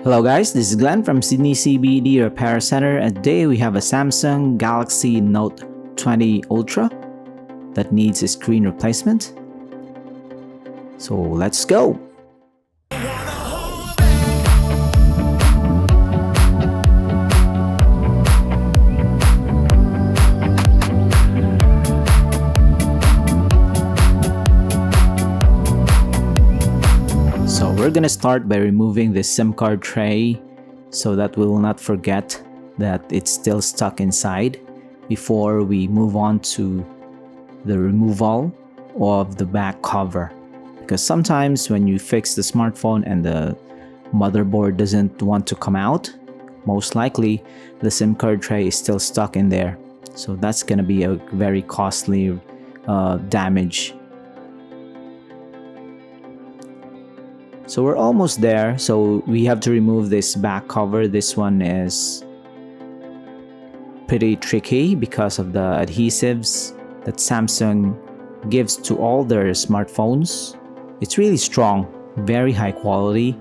Hello guys, this is Glenn from Sydney CBD Repair Centre, and today we have a Samsung Galaxy Note 20 Ultra that needs a screen replacement. So let's go! So we're gonna start by removing the SIM card tray so that we will not forget that it's still stuck inside before we move on to the removal of the back cover. Because sometimes when you fix the smartphone and the motherboard doesn't want to come out, most likely the SIM card tray is still stuck in there. So that's gonna be a very costly damage. So we're almost there. So we have to remove this back cover. This one is pretty tricky because of the adhesives that Samsung gives to all their smartphones. It's really strong, very high quality.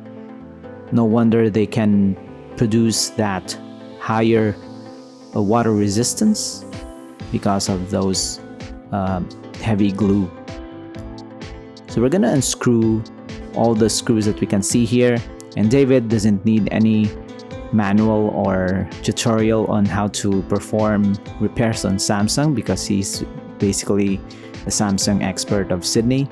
No wonder they can produce that higher water resistance because of those heavy glue. So we're gonna unscrew all the screws that we can see here, and David doesn't need any manual or tutorial on how to perform repairs on Samsung because he's basically the Samsung expert of Sydney.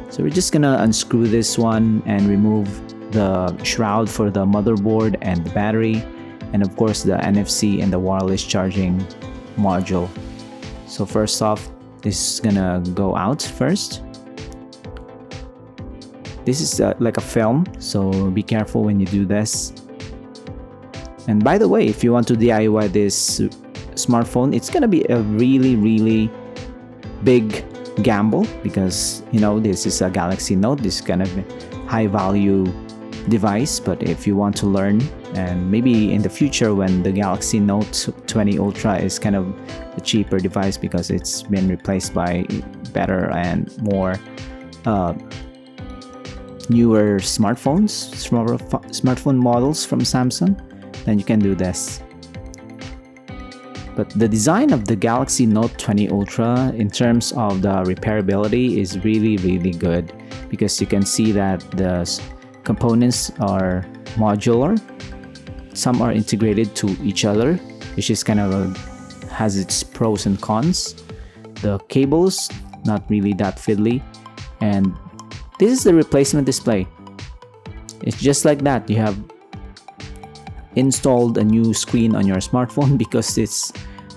So we're just gonna unscrew this one and remove the shroud for the motherboard and the battery, and of course the NFC and the wireless charging module. So first off, this is gonna go out first. This is like a film, so be careful when you do this. And by the way, if you want to DIY this smartphone, it's gonna be a really big gamble because this is a Galaxy Note. This is kind of a high value device, but if you want to learn, and maybe in the future when the Galaxy Note 20 Ultra is kind of a cheaper device because it's been replaced by better and more newer smartphone models from Samsung, then you can do this. But the design of the Galaxy Note 20 Ultra in terms of the repairability is really good because you can see that the components are modular. Some are integrated to each other, which is kind of has its pros and cons. The cables, not really that fiddly, and this is the replacement display. It's just like that. You have installed a new screen on your smartphone because it's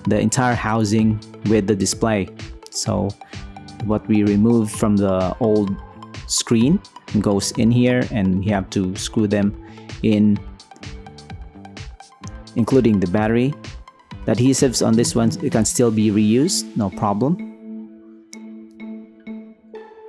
the entire housing with the display. So what we removed from the old screen goes in here, and you have to screw them in, including the battery. The adhesives on this one, it can still be reused, no problem.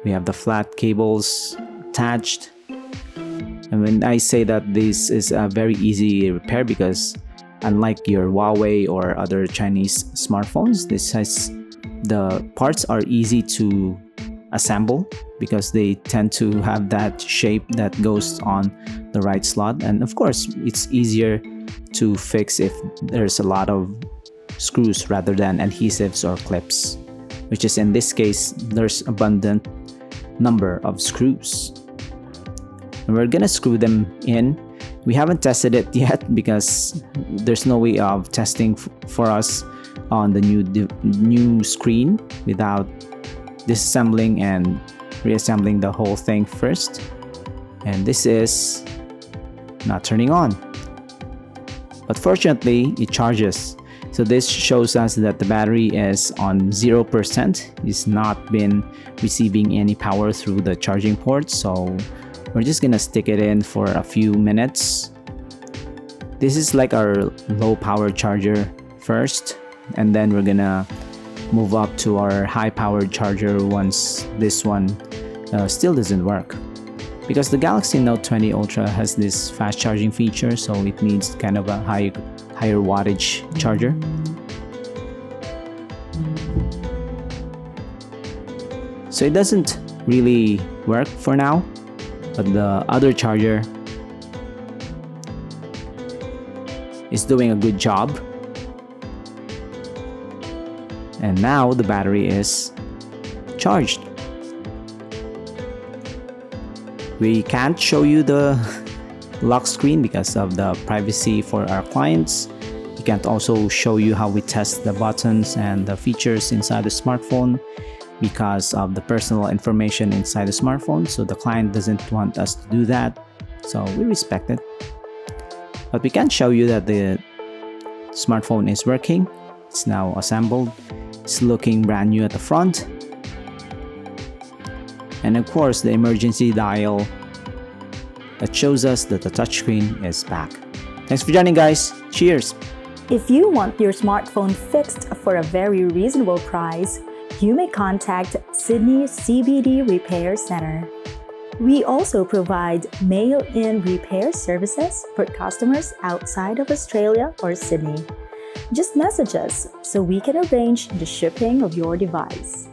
We have the flat cables attached, and when I say that this is a very easy repair, because unlike your Huawei or other Chinese smartphones, this has the parts are easy to assemble because they tend to have that shape that goes on the right slot, and of course it's easier to fix if there's a lot of screws rather than adhesives or clips, which is in this case there's abundant number of screws, and we're gonna screw them in. We haven't tested it yet because there's no way of testing for us on the new screen without disassembling and reassembling the whole thing first. And this is not turning on, but fortunately it charges. So this shows us that the battery is on 0%. It's not been receiving any power through the charging port. So we're just gonna stick it in for a few minutes. This is like our low power charger first, and then we're gonna move up to our high powered charger once this one still doesn't work. Because the Galaxy Note 20 Ultra has this fast charging feature, so it needs kind of a higher wattage charger. So it doesn't really work for now, but the other charger is doing a good job. And now the battery is charged. We can't show you the lock screen because of the privacy for our clients. We can't also show you how we test the buttons and the features inside the smartphone because of the personal information inside the smartphone. So the client doesn't want us to do that. So we respect it. But we can show you that the smartphone is working. It's now assembled. It's looking brand new at the front. And of course, the emergency dial that shows us that the touchscreen is back. Thanks for joining, guys. Cheers! If you want your smartphone fixed for a very reasonable price, you may contact Sydney CBD Repair Centre. We also provide mail-in repair services for customers outside of Australia or Sydney. Just message us so we can arrange the shipping of your device.